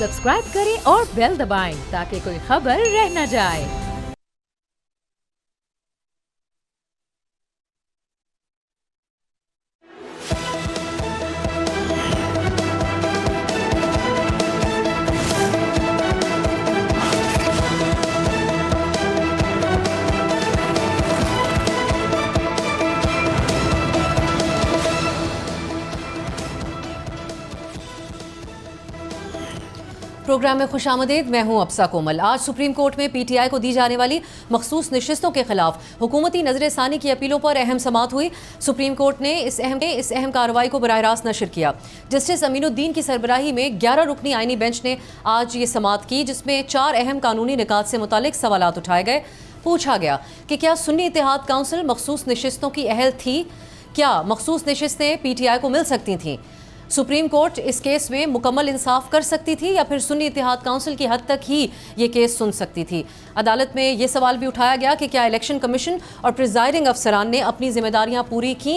Subscribe करें और bell दबाएं ताकि कोई खबर रह न जाए। प्रोग्राम में खुशामदीद। मैं हूं अफसा कोमल। आज सुप्रीम कोर्ट में पीटीआई को दी जाने वाली मखसूस नशिस्तों के खिलाफ हुकूमती नजरसानी की अपीलों पर अहम समाअत हुई। सुप्रीम कोर्ट ने इस अहम कार्रवाई को बराह रास्त नशर किया। जस्टिस अमीनुद्दीन की सरबराही में 11 रुकनी आईनी बेंच ने आज ये समाअत की, जिसमें 4 अहम कानूनी निकात से मुतालिक सवालात उठाए गए। पूछा गया कि क्या सुन्नी इत्तेहाद काउंसिल मखसूस नशिस्तों की अहल थी? क्या मखसूस नशिस्तें पीटीआई को मिल सकती थीं? सुप्रीम कोर्ट इस केस में मुकम्मल इंसाफ कर सकती थी या फिर सुन्नी इत्तेहाद काउंसिल की हद तक ही ये केस सुन सकती थी? अदालत में ये सवाल भी उठाया गया कि क्या इलेक्शन कमीशन और प्रिजाइडिंग अफसरान ने अपनी जिम्मेदारियां पूरी की?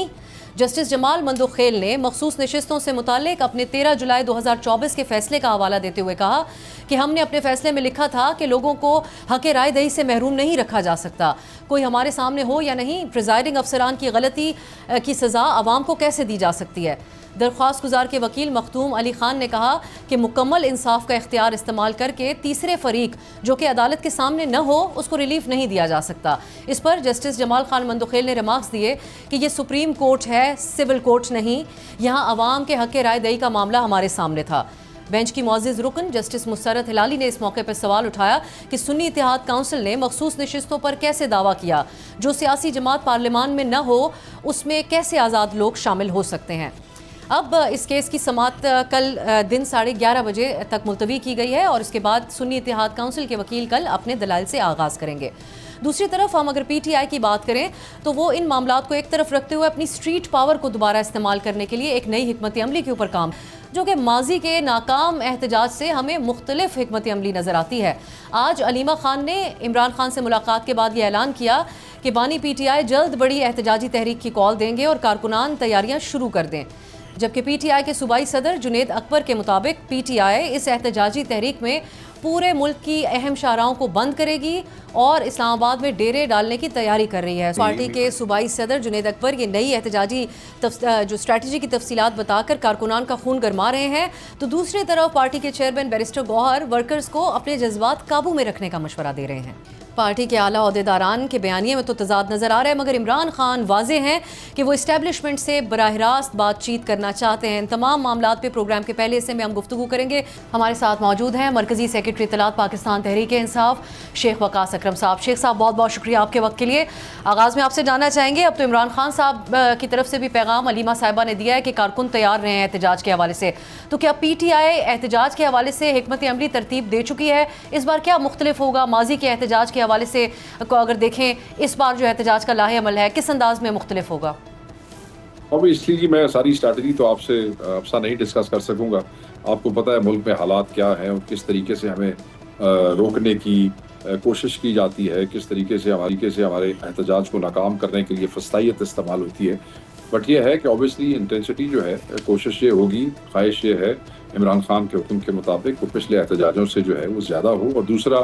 जस्टिस जमाल मंदोखेल ने मखसूस नशिस्तों से मुतालिक अपने 13 जुलाई 2024 के फैसले का हवाला देते हुए कहा कि हमने अपने फैसले में लिखा था कि लोगों को हक राय दही से महरूम नहीं रखा जा सकता। कोई हमारे सामने हो या नहीं, प्रिजाइडिंग अफसरान की गलती की सज़ा आवाम को कैसे दी जा सकती है? दरख्वास्त गुजार के वकील मखदूम अली खान ने कहा कि मुकम्मल इंसाफ का इख्तियार इस्तेमाल करके तीसरे फरीक जो कि अदालत के सामने न हो उसको रिलीफ नहीं दिया जा सकता। इस पर जस्टिस जमाल खान मंदोखेल ने रिमार्क्स दिए कि ये सुप्रीम कोर्ट है, सिविल कोर्ट नहीं। यहाँ अवाम के हक राय दही का मामला हमारे सामने था। बेंच की मुअज़्ज़िज़ रुकन जस्टिस मुसरत हिलाली ने इस मौके पर सवाल उठाया कि सुन्नी इत्तेहाद काउंसिल ने मखसूस नशिस्तों पर कैसे दावा किया? जो सियासी जमात पार्लियामान में न हो उसमें कैसे आज़ाद लोग शामिल हो सकते हैं? अब इस केस की समाअत कल दिन 11:30 बजे तक मुलतवी की गई है और इसके बाद सुन्नी इत्तेहाद काउंसिल के वकील कल अपने दलाइल से आगाज़ करेंगे। दूसरी तरफ हम अगर पीटीआई की बात करें तो वो इन मामलात को एक तरफ रखते हुए अपनी स्ट्रीट पावर को दोबारा इस्तेमाल करने के लिए एक नई हिकमत अमली के ऊपर काम, जो कि माजी के नाकाम एहतजाज से हमें मुख्तलिफ हिकमत अमली नज़र आती है। आज अलीमा खान ने इमरान खान से मुलाकात के बाद ये ऐलान किया कि बानी पीटीआई जल्द बड़ी एहतजाजी तहरीक की कॉल देंगे और कारकुनान तैयारियाँ शुरू कर दें। जबकि पीटीआई के सूबाई सदर जुनेद अकबर के मुताबिक पीटीआई इस एहतजाजी तहरीक में पूरे मुल्क की अहम शाहराओं को बंद करेगी और इस्लामाबाद में डेरे डालने की तैयारी कर रही है। पार्टी के सूबाई सदर जुनेद अकबर ये नई एहतजाजी जो स्ट्रैटेजी की तफसीलात बताकर कारकुनान का खून गरमा रहे हैं, तो दूसरी तरफ पार्टी के चेयरमैन बैरिस्टर गौहर वर्कर्स को अपने जज्बात काबू में रखने का मशवरा दे रहे हैं। पार्टी के आला ओहदेदारान के बयानिए में तो तजाद नज़र आ रहा है, मगर इमरान खान वाजे हैं कि वो इस्टेब्लिशमेंट से बराह रास्त बातचीत करना चाहते हैं। इन तमाम मामलात पे प्रोग्राम के पहले हिस्से में हम गुफ्तगू करेंगे। हमारे साथ मौजूद हैं मरकज़ी सेक्रेटरी इत्तलात पाकिस्तान तहरीक इंसाफ शेख वकास अकरम साहब। शेख साहब, बहुत बहुत शुक्रिया आपके वक्त के लिए। आगाज़ में आपसे जानना चाहेंगे, अब तो इमरान खान साहब की तरफ से भी पैगाम अलीमा साहिबा ने दिया है कि कारकुन तैयार रहे हैं एहतजाज के हवाले से, तो क्या पीटीआई एहतजाज के हवाले से हिकमत अमली तरतीब दे चुकी है? इस बार क्या मुख्तलिफ होगा माजी के एहतजाज के हवाले से को अगर देखें, इस बार जो एहतजाज का लाहे अमल है किस अंदाज में मुख्तलिफ होगा? अब इसलिए मैं सारी स्ट्रैटेजी तो आपसे अफसा नहीं डिस्कस कर सकूंगा। आपको पता है मुल्क में हालात क्या हैं और किस तरीके से हमें रोकने की कोशिश की जाती है, किस तरीके से हमारे एहतजाज को नाकाम करने के लिए फस्तायत इस्तेमाल होती है। बट ये है कि ऑब्वियसली इंटेंसिटी जो है, कोशिश ये होगी, ख्वाहिश ये है इमरान खान के हुक्म के मुताबिक वो पिछले एहतजाजों से जो है वो ज़्यादा हो। और दूसरा,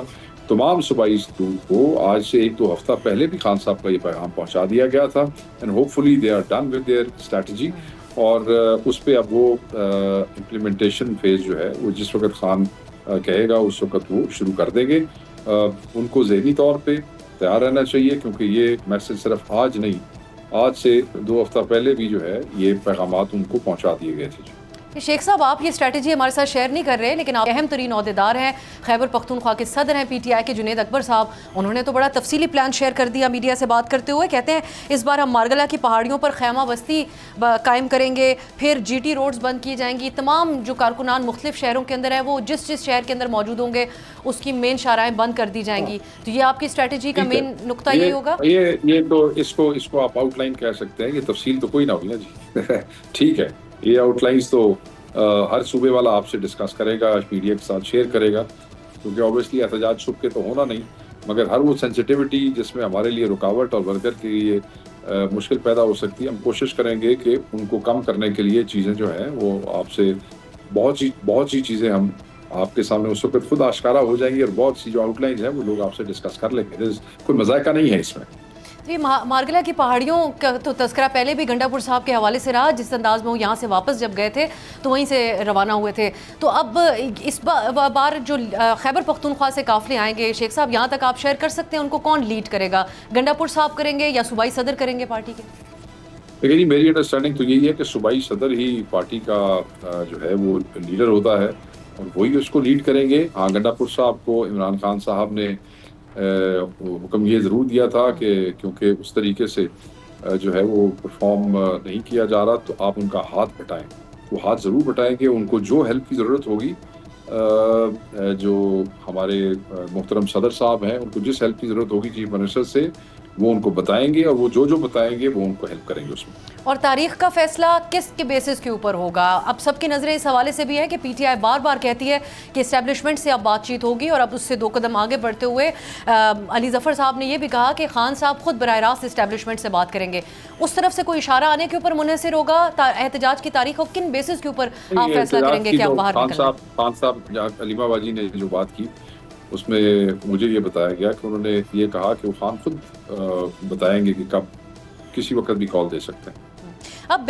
तमाम सूबाई सदूर को आज से 1-2 हफ्ता पहले भी खान साहब का ये पैगाम पहुंचा दिया गया था and hopefully they are done with their strategy. और उस पर अब वो इम्प्लीमेंटेशन फेज जो है वो जिस वक्त खान कहेगा उस वक्त वो शुरू कर देंगे। उनको ज़हनी तौर पे तैयार रहना चाहिए, क्योंकि ये मैसेज सिर्फ आज नहीं, आज से 2 हफ्ता पहले भी जो है ये पैगामात उनको पहुँचा दिए गए थे। शेख साहब, आप ये स्ट्रैटेजी हमारे साथ शेयर नहीं कर रहे, लेकिन आप अहम तरीन अहदेदार हैं, खैबर पख्तूनख्वा के सदर हैं पीटीआई के जुनेद अकबर साहब। उन्होंने तो बड़ा तफसीली प्लान शेयर कर दिया मीडिया से बात करते हुए। कहते हैं इस बार हम मारगला की पहाड़ियों पर खैमा बस्ती कायम करेंगे, फिर जीटी रोड्स बंद की जाएंगी, तमाम जो कारकुनान मुख्तलिफ शहरों के अंदर है वो जिस शहर के अंदर मौजूद होंगे उसकी मेन शाहराएँ बंद कर दी जाएंगी। तो ये आपकी स्ट्रैटेजी का मेन नुकता यही होगा? ये तो इसको आप आउटलाइन कह सकते हैं, ये तफसील तो कोई ना हुई ना जी। ठीक है, ये आउटलाइंस तो हर सूबे वाला आपसे डिस्कस करेगा, मीडिया के साथ शेयर करेगा, क्योंकि ऑब्वियसली एहतजाज छुप के तो होना नहीं, मगर हर वो सेंसिटिविटी जिसमें हमारे लिए रुकावट और वर्कर के लिए मुश्किल पैदा हो सकती है, हम कोशिश करेंगे कि उनको कम करने के लिए चीज़ें जो हैं वो आपसे बहुत सी चीज़ें हम आपके सामने उस वक्त खुद आश्कारा हो जाएंगी और बहुत सी जो आउटलाइन है वो लोग आपसे डिस्कस कर लेंगे। कोई मजायका नहीं है इसमें। ये मारगला की पहाड़ियों का तो तस्करा पहले भी गंडापुर साहब के हवाले से रहा, जिस अंदाज में वो यहाँ से वापस जब गए थे तो वहीं से रवाना हुए थे। तो अब इस बार जो खैबर पख्तूनख्वा से काफिले आएंगे, शेख साहब यहाँ तक आप शेयर कर सकते हैं उनको कौन लीड करेगा? गंडापुर साहब करेंगे या सूबाई सदर करेंगे पार्टी के? देखिए जी, मेरी अंडरस्टैंडिंग तो यही है कि सूबाई सदर ही पार्टी का जो है वो लीडर होता है और वही उसको लीड करेंगे। हाँ, गंडापुर साहब को इमरान खान साहब ने हुक्म ये ज़रूर दिया था कि क्योंकि उस तरीके से जो है वो परफॉर्म नहीं किया जा रहा, तो आप उनका हाथ बटाएं। वो हाथ ज़रूर बटाएंगे। उनको जो हेल्प की ज़रूरत होगी, जो हमारे मोहतरम सदर साहब हैं, उनको जिस हेल्प की ज़रूरत होगी चीफ मिनिस्टर से, वो उनको बताएंगे और वो जो बताएंगे वो उनको हेल्प करेंगे उसमें। और तारीख का फैसला किस के बेसिस के ऊपर होगा? अब सबकी नज़रें इस हवाले से भी है कि पीटीआई बार बार कहती है कि इस्टेब्लिशमेंट से अब बातचीत होगी और अब उससे 2 कदम आगे बढ़ते हुए अली ज़फ़र साहब ने यह भी कहा कि खान साहब खुद बराह रास्त इस्टेब्लिशमेंट से बात करेंगे। उस तरफ से कोई इशारा आने के ऊपर मुनहसर होगा एहतजाज की तारीख, और किन बेसिस के ऊपर आप फैसला करेंगे कि आप बाहर निकलना? खान साहब अलीमा बाजी ने जो बात की उसमें मुझे ये बताया गया कि उन्होंने ये कहा कि वो खान खुद बताएंगे कि कब किसी वक्त भी कॉल दे सकते हैं। अब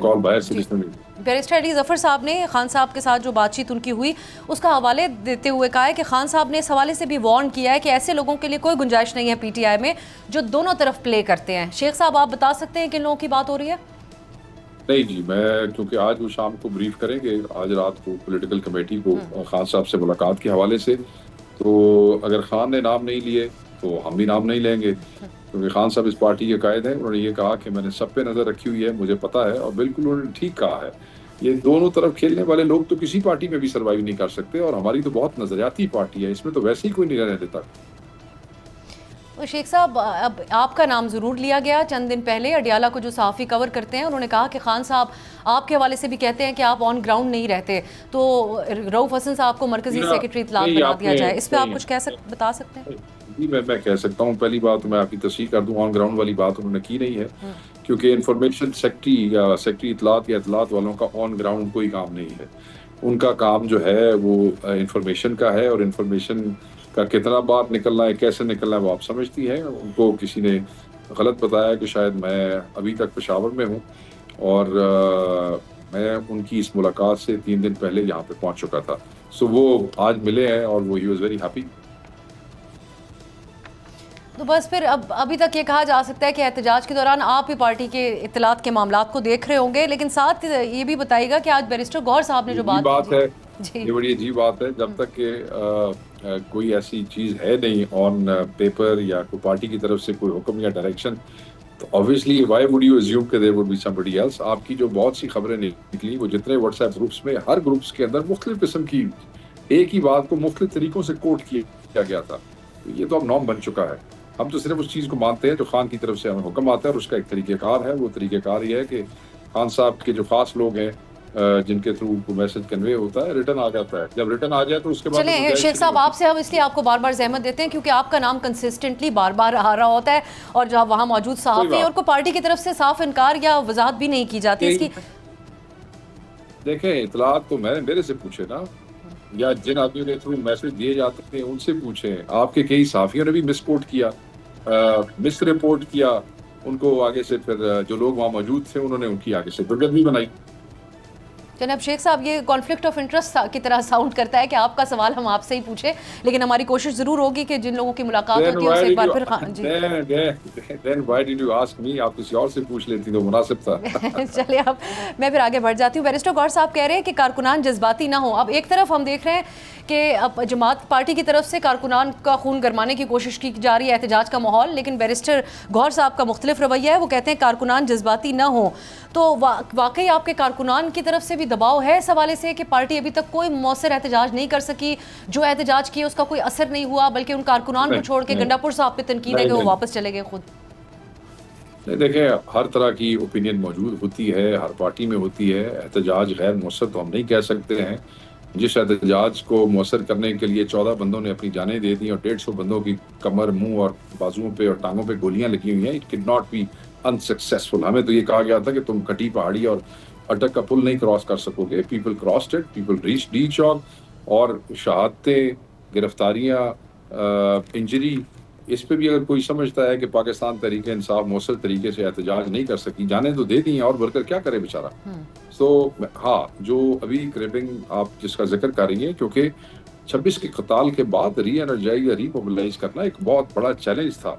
कॉल बाहर से किसने नहीं। बैरिस्टर अली ज़फ़र साहब ने खान साहब के साथ जो बातचीत उनकी हुई उसका हवाले देते हुए कहा है कि खान साहब ने इस हवाले से भी वार्न किया है कि ऐसे लोगों के लिए कोई गुंजाइश नहीं है पीटीआई में जो दोनों तरफ प्ले करते हैं। शेख साहब, आप बता सकते हैं किन लोगों की बात हो रही है? नहीं जी, मैं क्योंकि आज वो शाम को ब्रीफ करेंगे, आज रात को पॉलिटिकल कमेटी को खान साहब से मुलाकात के हवाले से, तो अगर खान ने नाम नहीं लिए तो हम भी नाम नहीं लेंगे, क्योंकि खान साहब इस पार्टी के कायद हैं। उन्होंने ये कहा कि मैंने सब पे नज़र रखी हुई है, मुझे पता है, और बिल्कुल उन्होंने ठीक कहा है। ये दोनों तरफ खेलने वाले लोग तो किसी पार्टी में भी सर्वाइव नहीं कर सकते, और हमारी तो बहुत नज़रियाती पार्टी है, इसमें तो वैसे ही कोई नहीं रहने देता। तो शेख साहब, अब आपका नाम ज़रूर लिया गया चंद दिन पहले। अडियाला को जो सहाफ़ी कवर करते हैं उन्होंने कहा कि खान साहब आपके हवाले से भी कहते हैं कि आप ऑन ग्राउंड नहीं रहते, तो रऊफ़ हसन साहब को मरकज़ी सेक्रेटरी इत्तलात बना दिया जाए। इस पर आप कुछ बता सकते हैं? जी, मैं कह सकता हूँ। पहली बात तो मैं आपकी तस्दीक कर दूँ, ऑन ग्राउंड वाली बात उन्होंने की नहीं है, क्योंकि इंफॉर्मेशन सेक्रेटरी या सेक्रेटरी इत्तलात या इत्तलात वालों का ऑन ग्राउंड कोई काम नहीं है। उनका काम जो है वो इंफॉर्मेशन का है, और इंफॉर्मेशन का कितना बार निकलना है, कैसे निकलना है, वो आप समझती हैं। उनको किसी ने गलत बताया कि शायद मैं अभी तक पेशावर में हूँ, और मैं उनकी इस मुलाकात से 3 दिन पहले यहाँ पे पहुँच चुका था। सो वो आज मिले हैं और वो ही वॉज वेरी हैप्पी। तो बस फिर अब अभी तक ये कहा जा सकता है कि एहतजाज के दौरान आप भी पार्टी के इत्तलात के मामलात को देख रहे होंगे, लेकिन साथ ये भी बताइएगा कि आज बैरिस्टर गौहर साहब ने जो बात है, ये बड़ी अजीब बात है। जब तक कि कोई ऐसी चीज़ है नहीं ऑन पेपर या कोई पार्टी की तरफ से कोई हुक्म या डायरेक्शन, तो obviously why would you assume कि there would be somebody else. आपकी जो बहुत सी खबरें निकली, वो जितने व्हाट्सएप ग्रुप्स में, हर ग्रुप्स के अंदर मुख्तलिफ किस्म की एक ही बात को मुख्तलिफ तरीकों से कोट किया गया था। तो ये तो अब नॉर्म बन चुका है। हम तो सिर्फ उस चीज़ को मानते हैं जो खान की तरफ से हमें हुक्म आता है, और उसका एक तरीक़ेकार है। वो तरीक़ेकार ये है कि खान साहब के जो खास लोग हैं जिनके थ्रू मैसेज कन्वे होता है, रिटर्न आ जाता है। जब रिटर्न आ जाए तो उसके बाद चलें शेख साहब, आपसे हम इसलिए आपको बार बार ज़हमत देते हैं क्योंकि आपका नाम कंसिस्टेंटली बार बार आ रहा होता है, और जब वहाँ मौजूद सहाफ़ी और को पार्टी की तरफ से साफ इनकार या वजाहत भी नहीं की जाती इसकी। देखें, इतलात तो मेरे से पूछे ना, या जिन आदमियों के थ्रू मैसेज दिए जाते हैं उनसे पूछें। आपके कई सहाफ़ियों ने भी मिसकोट किया, मिस रिपोर्ट किया, उनको आगे से फिर जो लोग वहाँ मौजूद थे उन्होंने उनकी आगे से दुर्गत भी बनाई। जनाब शेख साहब, ये कॉन्फ्लिक्ट ऑफ इंटरेस्ट की तरह साउंड करता है कि आपका सवाल हम आपसे ही पूछे, लेकिन हमारी कोशिश जरूर होगी कि जिन लोगों की मुलाकात होती है उसे एक बार फिर Then why did you ask me? आप किसी और से पूछ लेती तो मुनासिब था। चलिए, अब मैं फिर आगे बढ़ जाती हूँ। बैरिस्टर गौहर साहब कह रहे हैं कि कारकुनान जज्बाती ना हो। अब एक तरफ हम देख रहे हैं कि अब जमात पार्टी की तरफ से कारकुनान का खून गरमाने की कोशिश की जा रही है, एहतजाज का माहौल, लेकिन बैरिस्टर गौहर साहब का मुख्तलिफ रवैया है। वो कहते हैं कारकुनान जज्बाती ना हो। तो वाकई आपके कारकुनान की तरफ से भी दबाव है इस हवाले से कि पार्टी अभी तक कोई मौसर एहतजाज नहीं कर सकी, जो एहतजाज किया उसका कोई असर नहीं हुआ, बल्कि उन कारकुनान को छोड़ के गंडापुर साहब पे तनकीद है कि वो वापस चले गए खुद? नहीं, देखें, हर तरह की ओपिनियन मौजूद होती है, हर पार्टी में होती है। एहतजाज गैर मौसर तो हम नहीं कह सकते हैं। जिस एहतजाज को मौसर करने के लिए 14 बंदों ने अपनी जानें दे दी और 150 बंदों की कमर, मुंह और बाजुओं पे और टांगों पे गोलियां लगी हुई हैं, it can not be unsuccessful. हमें तो ये कहा गया था कि तुम कटी पहाड़ी और अटक का पुल नहीं क्रॉस कर सकोगे। People crossed it, people reached the chowk, और शहादतें, गिरफ्तारियाँ, इंजरी, इस पे भी अगर कोई समझता है कि पाकिस्तान तहरीक इंसाफ मौसर तरीके से एहतजाज नहीं कर सकी, जाने तो दे दी और वर्कर क्या करे बेचारा। तो हाँ, जो अभी क्रेपिंग आप जिसका जिक्र कर रही हैं, क्योंकि 26 के कताल के बाद री एनर्जाइज या रीमोबिलाइज करना एक बहुत बड़ा चैलेंज था,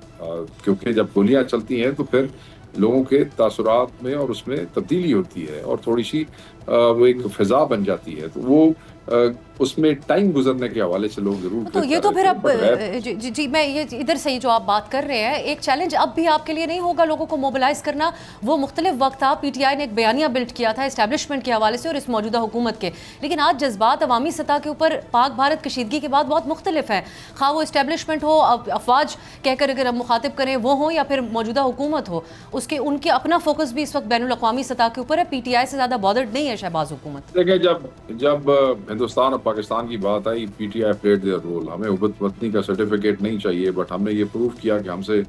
क्योंकि जब गोलियां चलती हैं तो फिर लोगों के तासुरात में और उसमें तब्दीली होती है और थोड़ी सी वो एक फिजा बन जाती है, तो वो उसमें टाइम गुजरने के हवाले से लोग जरूर तो ये तो फिर अब जी मैं ये इधर से ही जो आप बात कर रहे हैं, एक चैलेंज अब भी आपके लिए नहीं होगा लोगों को मोबिलाइज करना? वो मुख्तलिफ वक्त था, पीटीआई ने एक बयानिया बिल्ड किया था इस्टेब्लिशमेंट के हवाले से और इस मौजूदा हुकूमत के, लेकिन आज जज्बात अवामी सतह के ऊपर पाक भारत कशीदगी के बाद बहुत मुख्तलिफ है। खा वो इस्टेब्लिशमेंट हो, अफवाज कहकर अगर हम मुखातिब करें वो हो, या फिर मौजूदा हुकूमत हो, उसके उनके अपना फोकस भी इस वक्त बैनुल अक़वामी सतह के ऊपर है। पीटीआई से ज़्यादा बॉदर्ड नहीं है शहबाज हुकूमत। देखिए, जब हिंदुस्तान और पाकिस्तान की बात आई, पीटीआई प्लेड देयर रोल। हमें उबत वतनी का सर्टिफिकेट नहीं चाहिए, बट हमने ये प्रूव किया कि हमसे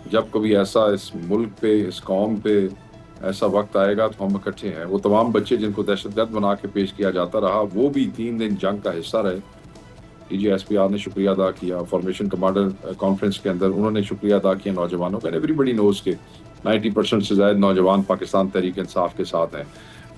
जब कभी ऐसा इस मुल्क पे, इस कौम पे ऐसा वक्त आएगा तो हम इकट्ठे हैं। वो तमाम बच्चे जिनको दहशतगर्द बना के पेश किया जाता रहा, वो भी 3 दिन जंग का हिस्सा रहे। DGSPR ने शुक्रिया अदा किया, फॉर्मेशन कमांडर कॉन्फ्रेंस के अंदर उन्होंने शुक्रिया अदा किया नौजवानों का। एवरीबडी नोज के 90% से ज़्यादा नौजवान पाकिस्तान तहरीक इंसाफ के साथ हैं।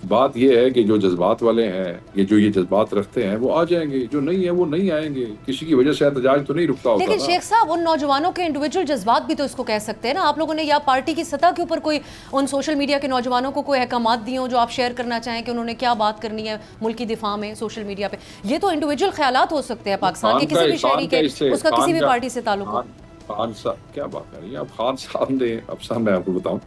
बात यह है कि जो जज्बात वाले हैं, ये जज्बात रखते हैं, वो आ जाएंगे, जो नहीं है वो नहीं आएंगे। किसी की वजह से एहतजाज तो नहीं रुकता होता। लेकिन शेख साहब, उन नौजवानों के इंडिविजुअल जज्बात भी तो इसको कह सकते हैं ना। आप लोगों ने या पार्टी की सतह के ऊपर कोई उन सोशल मीडिया के नौजवानों को कोई अहकामात दिए हो जो आप शेयर करना चाहें कि उन्होंने क्या बात करनी है मुल्क की दिफा में सोशल मीडिया पे? ये तो इंडिविजुअल ख्यालात हो सकते हैं पाकिस्तान के किसी भी शहरी के, उसका किसी भी पार्टी से ताल्लुक हो। खान साहब क्या बात कर रही है? अब खान साहब ने, अब साहब मैं आपको बताऊं,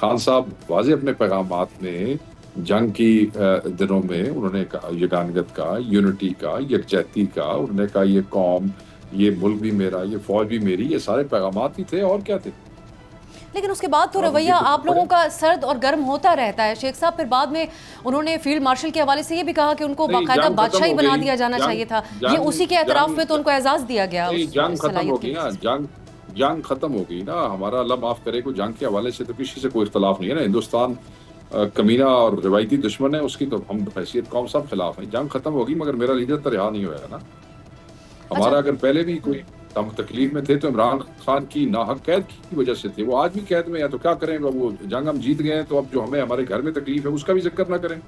खान साहब वाज़े अपने पैगामात में जंग की दिनों में उन्होंने कहा यगानगत का, यूनिटी का, यकजहती का, उन्होंने कहा ये कौम, ये मुल्क भी मेरा, ये फौज भी मेरी, ये सारे पैगामात ही थे और क्या थे। लेकिन उसके बाद तो रवैया आप लोगों का सर्द और गर्म होता रहता है शेख साहब। फिर बाद में उन्होंने फील्ड मार्शल के हवाले से ये भी कहा कि उनको बाकायदा बादशाही बना दिया जाना चाहिए था। ये उसी के एतराफ में तो उनको एजाज दिया गया। जंग खत्म हो गई ना, जंग खत्म हो गई ना। हमारा अल्लाह माफ करे को जंग के हवाले से तो किसी से कोई इख्तलाफ नहीं है ना। हिंदुस्तान कमीना और रिवायती दुश्मन है, उसकी तो हम हैसियत कौम सब खिलाफ हैं। जंग खत्म होगी मगर मेरा लीडर तो रिहा नहीं होया ना। हमारा अगर पहले भी कोई हम तकलीफ में थे तो इमरान खान की नाहक कैद की वजह से थे। वो आज भी कैद में है, तो क्या करेंगे? वो जंग हम जीत गए हैं, तो अब जो हमें हमारे घर में तकलीफ है उसका भी जिक्र ना करें।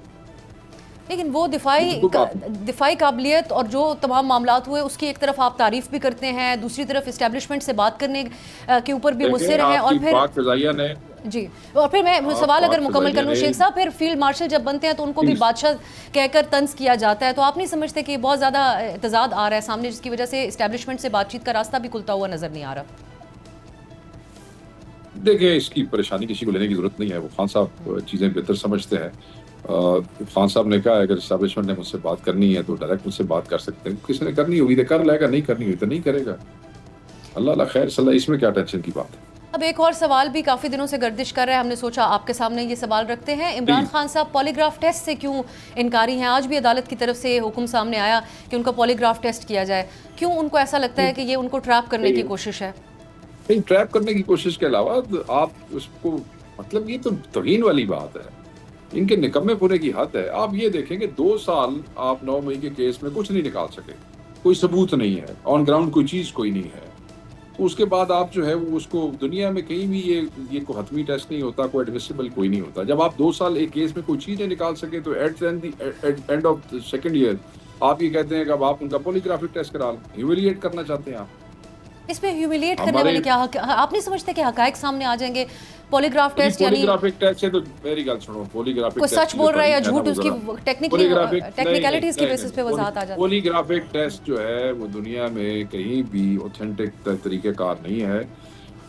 लेकिन वो दिफाई काबिलियत और जो तमाम मामलात हुए उसकी एक तरफ आप तारीफ भी करते हैं, दूसरी तरफ इस्टेब्लिशमेंट से बात करने के ऊपर भी मुस्सिर हैं। और फिर जी, और फिर मैं सवाल अगर मुकम्मल कर लूँ शेख साहब, फिर फील्ड मार्शल जब बनते हैं तो उनको भी बादशाह कहकर तंज किया जाता है। तो आप नहीं समझते कि बहुत ज़्यादा तजाद आ रहा है सामने, जिसकी वजह से इस्टेब्लिशमेंट से बातचीत का रास्ता भी खुलता हुआ नजर नहीं आ रहा? देखिए, इसकी परेशानी किसी को लेने की जरूरत नहीं है। वो खान साहब चीज़ें बेहतर समझते हैं। खान साहब ने कहा अगर इस्टेब्लिशमेंट ने मुझसे बात करनी है तो डायरेक्ट मुझसे बात कर सकते हैं। किसी ने करनी होगी तो कर लेगा, नहीं करनी हुई तो नहीं करेगा। अल्लाह खैर सल्ला, इसमें क्या टेंशन की बात है। अब एक और सवाल भी काफ़ी दिनों से गर्दिश कर रहा है, हमने सोचा आपके सामने ये सवाल रखते हैं। इमरान खान साहब पॉलीग्राफ टेस्ट से क्यों इनकारी हैं? आज भी अदालत की तरफ से हुक्म सामने आया कि उनका पॉलीग्राफ टेस्ट किया जाए। क्यों उनको ऐसा लगता है कि ये उनको ट्रैप करने की कोशिश है? नहीं, ट्रैप करने की कोशिश के अलावा आप उसको, मतलब ये तो तौहीन वाली बात है। इनके निकम्मे पूरे की हद है। आप ये देखेंगे 2 साल आप 9 मई के केस में कुछ नहीं निकाल सके, कोई सबूत नहीं है, ऑन ग्राउंड कोई चीज़ कोई नहीं है। तो उसके बाद आप जो है वो उसको दुनिया में कहीं भी ये कोई हतमी टेस्ट नहीं होता, कोई एडमिसिबल कोई नहीं होता। जब आप 2 साल एक केस में कोई चीज़ नहीं निकाल सके तो at end of the second year आप ये कहते हैं कि अब आप उनका पॉलीग्राफिक टेस्ट करा लें। ह्यूमिलिएट करना चाहते हैं आप। इसमें ह्यूमिलिएट करने वाले क्या, आप नहीं समझते कि हकायक सामने आ जाएंगे? पॉलीग्राफ टेस्ट यानी पॉलीग्राफिक टेस्ट है तो मेरी गल सुनो, पॉलीग्राफिक टेस्ट सच बोल रहा है या झूठ, उसकी टेक्निकलिटीज की बेसिस पे वजाहत आ जाती है। पॉलीग्राफिक टेस्ट जो है वो दुनिया में कहीं भी ऑथेंटिक तरीकेकार नहीं है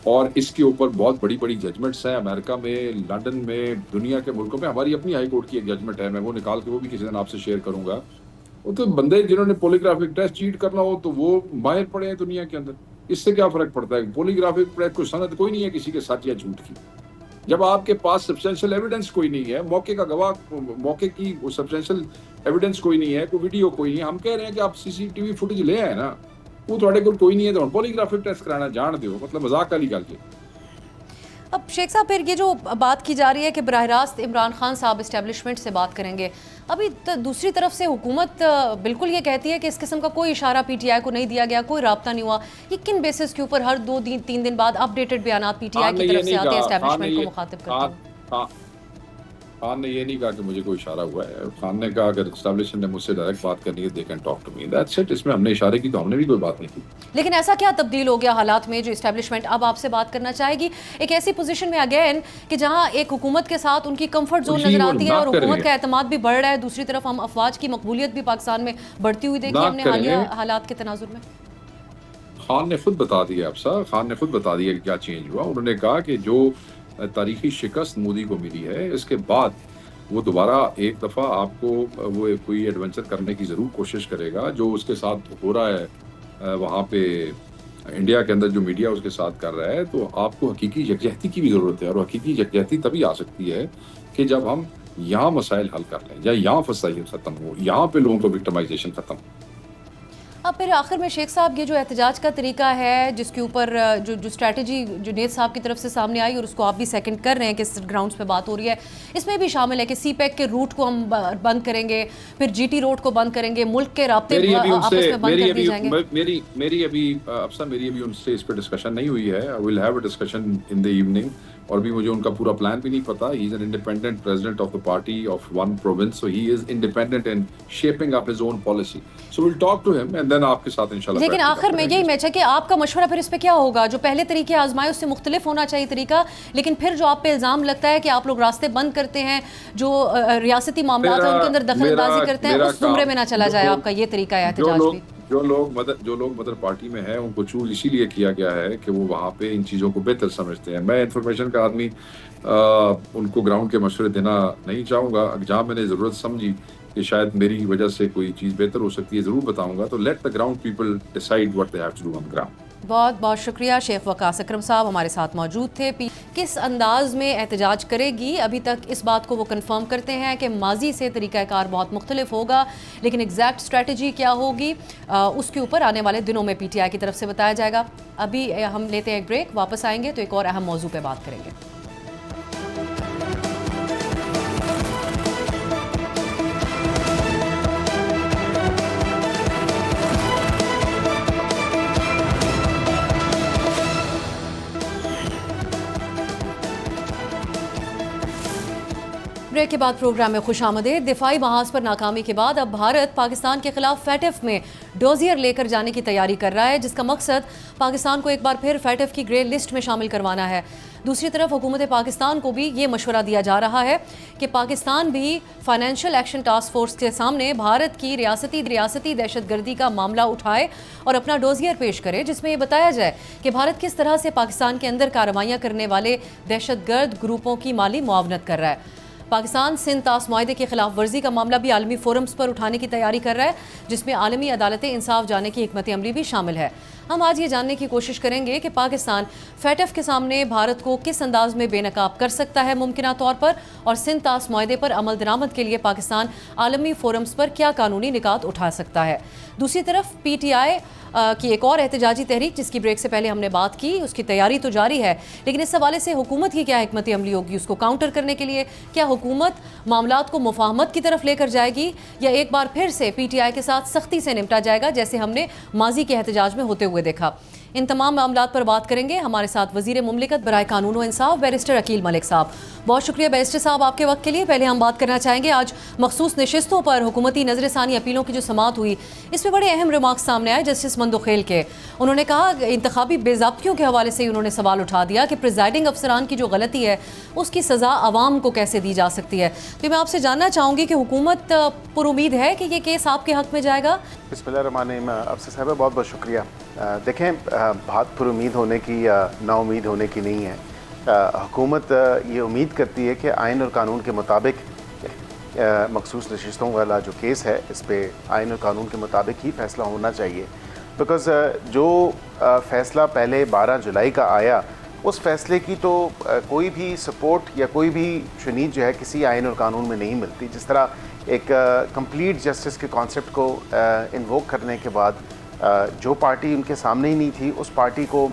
और इसके ऊपर बहुत बड़ी बड़ी जजमेंट्स हैं। अमेरिका में, लंदन में, दुनिया के मुल्कों में हमारी अपनी हाई कोर्ट की एक जजमेंट है, मैं वो निकाल के वो भी किसी दिन आपसे शेयर करूंगा। वो तो बंदे जिन्होंने पॉलीग्राफिक टेस्ट चीट करना हो तो वो माहिर पड़े हैं दुनिया के अंदर। इससे क्या फर्क पड़ता है? पॉलीग्राफिक टेस्ट कोई सनद कोई नहीं है किसी के सच या झूठ की। जब आपके पास सब्सटेंशियल एविडेंस कोई नहीं है, मौके का गवाह, मौके की वो सब्सटेंशियल एविडेंस कोई नहीं है, कोई वीडियो कोई नहीं है, हम कह रहे हैं कि आप CCTV फुटेज ले आए ना, वो थोड़े को कोई नहीं है तो पॉलीग्राफिक टेस्ट कराना जान दो, मतलब मजाक वाली गल। अब शेख साहब, फिर ये जो बात की जा रही है कि बराह रास्त इमरान खान साहब इस्टेब्लिशमेंट से बात करेंगे, अभी दूसरी तरफ से हुकूमत बिल्कुल ये कहती है कि इस किस्म का कोई इशारा पीटीआई को नहीं दिया गया, कोई राब्ता नहीं हुआ। ये किन बेसिस के ऊपर हर 2-3 दिन बाद अपडेटेड बयान पीटीआई की तरफ से आते हैं इस्टेब्लिशमेंट को मुखातिब करते हैं? खान ने ये नहीं कहा कि मुझे कोई इशारा हुआ है। खान ने कहा अगर एस्टेब्लिशमेंट ने मुझसे डायरेक्ट बात करनी है they can talk to me, that's it. इसमें हमने इशारे की तो हमने भी कोई बात नहीं की। लेकिन ऐसा क्या तब्दील हो गया हालात में जो इस्टेब्लिशमेंट अब आपसे बात करना चाहेगी, एक ऐसी पोजीशन में अगेन कि जहां एक हुकूमत के साथ उनकी कंफर्ट जोन नजर आती है और हुकूमत का एतमाद भी बढ़ रहा है, दूसरी तरफ हम अफवाज की मकबूलियत भी पाकिस्तान में बढ़ती हुई देखी हमने हालिया हालात के तनाजुर में। खान ने खुद बता दिया, अफसा खान ने खुद बता दिया कि क्या चेंज हुआ। उन्होंने कहा कि जो तारीखी शिकस्त मोदी को मिली है, इसके बाद वो दोबारा एक दफ़ा आपको वो कोई एडवेंचर करने की ज़रूर कोशिश करेगा। जो उसके साथ हो रहा है वहाँ पे इंडिया के अंदर, जो मीडिया उसके साथ कर रहा है, तो आपको हकीकी यकजहती की भी ज़रूरत है। और हकीकी यकजहती तभी आ सकती है कि जब हम यहाँ मसाइल हल कर लें या यहाँ फसाइल ख़त्म हो, यहाँ पे लोगों को विक्टिमाइजेशन ख़त्म हो। अब फिर आखिर में शेख साहब, ये जो एहतजाज का तरीका है जिसके ऊपर जो स्ट्रैटेजी जुनेद साहब की तरफ से सामने आई और उसको आप भी सेकंड कर रहे हैं कि ग्राउंड्स पे बात हो रही है, इसमें भी शामिल है कि सीपैक के रूट को हम बंद करेंगे, फिर जीटी रोड को बंद करेंगे, मुल्क के राब्ते आपस में बंद कर दिए जाएंगे। मेरी अभी उनसे इस पर डिस्कशन नहीं हुई है। I will have a discussion in the evening. और भी मुझे उनका पूरा प्लान भी नहीं पता। He is an independent president of the party of one province, so he is independent in shaping up his own policy. So will talk to him and then आपके साथ इंशाल्लाह। लेकिन आखिर में यही मैच है कि आपका मशवरा फिर इस पे क्या होगा? जो पहले तरीके आजमाए उससे मुख्तलिफ होना चाहिए तरीका, लेकिन फिर जो आप पे इल्जाम लगता है कि आप लोग रास्ते बंद करते हैं, जो रियासती मामला है उनके अंदर दखलंदाजी करते हैं, उस जुमरे में ना चला जाए आपका ये तरीका है एहतजाज भी। जो लोग मदर पार्टी में है उनको चूज इसीलिए किया गया है कि वो वहाँ पे इन चीज़ों को बेहतर समझते हैं। मैं इंफॉर्मेशन का आदमी उनको ग्राउंड के मशवरे देना नहीं चाहूँगा। जहाँ मैंने ज़रूरत समझी कि शायद मेरी वजह से कोई चीज़ बेहतर हो सकती है, ज़रूर बताऊँगा। तो let the ground people decide what they have to do on ground. बहुत बहुत शुक्रिया। शेख वकास अकरम साहब हमारे साथ मौजूद थे। किस अंदाज में एहतजाज करेगी, अभी तक इस बात को वो कंफर्म करते हैं कि माजी से तरीक़ाकार बहुत मुख्तलिफ होगा, लेकिन एग्जैक्ट स्ट्रेटजी क्या होगी उसके ऊपर आने वाले दिनों में पीटीआई की तरफ से बताया जाएगा। अभी हम लेते हैं एक ब्रेक, वापस आएंगे तो एक और अहम मौजू पर बात करेंगे। ब्रेक के बाद प्रोग्राम में खुशामदीद। दिफाई महाज पर नाकामी के बाद अब भारत पाकिस्तान के खिलाफ फैटफ में डोजियर लेकर जाने की तैयारी कर रहा है, जिसका मकसद पाकिस्तान को एक बार फिर फैटफ की ग्रे लिस्ट में शामिल करवाना है। दूसरी तरफ हुकूमत पाकिस्तान को भी ये मशवरा दिया जा रहा है कि पाकिस्तान भी फाइनेंशियल एक्शन टास्क फोर्स के सामने भारत की रियासती दहशतगर्दी का मामला उठाए और अपना डोजियर पेश करे, जिसमें ये बताया जाए कि भारत किस तरह से पाकिस्तान के अंदर कार्रवाइयाँ करने वाले दहशतगर्द ग्रुपों की माली मुआवनत कर रहा है। पाकिस्तान सिंध तास मुआहदे की खिलाफ वर्जी का मामला भी आलमी फोरम्स पर उठाने की तैयारी कर रहा है, जिसमें आलमी अदालत इंसाफ जाने की हिकमत अमली भी शामिल है। हम आज ये जानने की कोशिश करेंगे कि पाकिस्तान फैटफ के सामने भारत को किस अंदाज में बेनकाब कर सकता है मुमकिना तौर पर, और सिंध तास मुआहदे पर अमल दरामद के लिए पाकिस्तान आलमी फोरम्स पर क्या कानूनी निकात उठा सकता है। दूसरी तरफ पीटीआई की एक और एहतजाजी तहरीक, जिसकी ब्रेक से पहले हमने बात की, उसकी तैयारी तो जारी है, लेकिन इस हवाले से हुकूमत की क्या हिकमत अमली होगी उसको काउंटर करने के लिए? क्या हुकूमत मामलात को मुफाहमत की तरफ लेकर जाएगी या एक बार फिर से पीटीआई के साथ सख्ती से निपटा जाएगा, जैसे हमने माजी के एहतजाज में होते हुए देखा? इन तमाम मामलात पर बात करेंगे। हमारे साथ वज़ीर मुमलिकत बराए कानून व इंसाफ बैरिस्टर अकील मलिक साहब। बहुत शुक्रिया बैरिस्टर साहब आपके वक्त के लिए। पहले हम बात करना चाहेंगे आज मखसूस नशिस्तों पर हुकूमती नज़रसानी अपीलों की जो समाअत हुई, इसमें बड़े अहम रिमार्क्स सामने आए जस्टिस मंदोखेल के। उन्होंने कहा इंतखाबी बेज़ाब्तियों के हवाले से उन्होंने सवाल उठा दिया कि प्रिजाइडिंग अफसरान की जो गलती है उसकी सज़ा आवाम को कैसे दी जा सकती है। तो मैं आपसे जानना चाहूँगी कि हुकूमत पर उम्मीद है कि ये केस आपके हक में जाएगा? बिस्मिल्लाहिर्रहमानिर्रहीम। अफसर साहब बहुत बहुत शुक्रिया। देखें, बात पर उम्मीद होने की या नाउमीद होने की नहीं है। हुकूमत ये उम्मीद करती है कि आइन और कानून के मुताबिक मखसूस नशिस्तों वाला जो केस है इस पर आइन और कानून के मुताबिक ही फ़ैसला होना चाहिए। बिकॉज़ जो फ़ैसला पहले 12 जुलाई का आया, उस फ़ैसले की तो कोई भी सपोर्ट या कोई भी शुनीद जो है किसी आइन और कानून में नहीं मिलती। जिस तरह एक कंप्लीट जस्टिस के कॉन्सेप्ट को इन्वोक करने के बाद जो पार्टी उनके सामने ही नहीं थी उस पार्टी को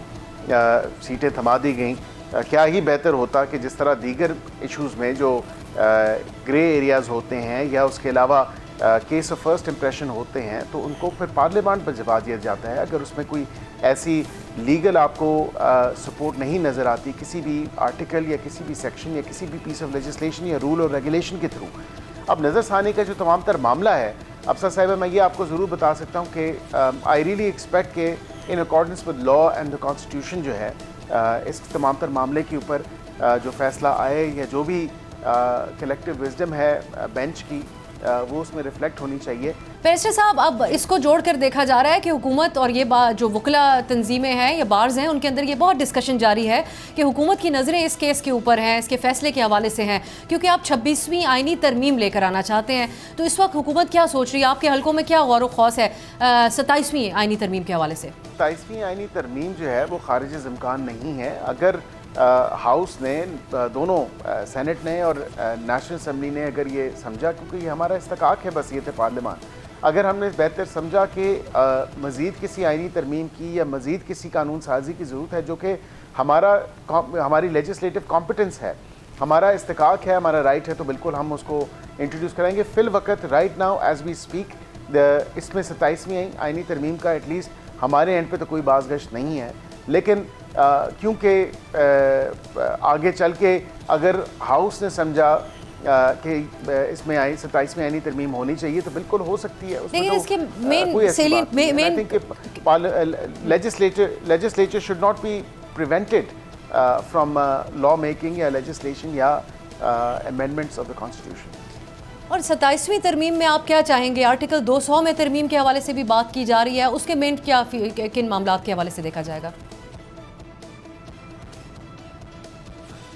सीटें थमा दी गई, क्या ही बेहतर होता कि जिस तरह दीगर इश्यूज़ में जो ग्रे एरियाज़ होते हैं या उसके अलावा केस ऑफ फर्स्ट इम्प्रेशन होते हैं तो उनको फिर पार्लियामेंट पर जवा दिया जाता है। अगर उसमें कोई ऐसी लीगल आपको सपोर्ट नहीं नज़र आती किसी भी आर्टिकल या किसी भी सेक्शन या किसी भी पीस ऑफ लेजिस्लेशन या रूल और रेगुलेशन के थ्रू, अब नज़रसानी का जो तमाम तर मामला है अफसर साहिबा, मैं ये आपको ज़रूर बता सकता हूँ कि आई रियली एक्सपेक्ट के in accordance with law and the constitution जो है इस तमाम तर मामले के ऊपर जो फैसला आए या जो भी कलेक्टिव विजडम है बेंच की वो उसमें रिफ्लेक्ट होनी चाहिए। बैरिस्टर साहब, अब इसको जोड़कर देखा जा रहा है कि हुकूमत और ये जो वकला तंजीमें हैं या बार्स हैं उनके अंदर ये बहुत डिस्कशन जारी है कि हुकूमत की नज़रें इस केस के ऊपर हैं, इसके फैसले के हवाले से हैं, क्योंकि आप 26वीं आइनी तरमीम लेकर आना चाहते हैं। तो इस वक्त हुकूमत क्या सोच रही है? आपके हलकों में क्या गौर व खौस है 27वीं आइनी तरमीम के हवाले से? 27वीं आइनी तरमीम जो है वो खारिज इम्कान नहीं है। अगर हाउस ने दोनों सेनेट ने और नेशनल असम्बली ने अगर ये समझा, क्योंकि ये हमारा इस्तकाक है बस ये थे पार्लियामान, अगर हमने बेहतर समझा कि मज़ीद किसी आइनी तरमीम की या मज़ीद किसी कानून साजी की ज़रूरत है जो कि हमारी लेजिस्लेटिव कॉम्पिटेंस है, हमारा इस्तकाक है, हमारा राइट है, तो बिल्कुल हम उसको इंट्रोड्यूस कराएंगे। फ़िल वक्त right now as we speak इसमें 27वीं आइनी तरमीम का एटलीस्ट हमारे एंड पे तो कोई बाज़गश्त नहीं है, लेकिन क्योंकि आगे चल के अगर हाउस ने समझा कि इसमें 27वीं आइनी तरमीम होनी चाहिए तो बिल्कुल हो सकती है। लेकिन इसके main legislature should not be prevented from law making या लेजिस्लेशन या अमेंडमेंट्स ऑफ द कॉन्स्टिट्यूशन। और 27वीं तरमीम में आप क्या चाहेंगे? आर्टिकल 200 में तरमीम के हवाले से भी बात की जा रही है, उसके मेन क्या किन मामला के हवाले से देखा जाएगा?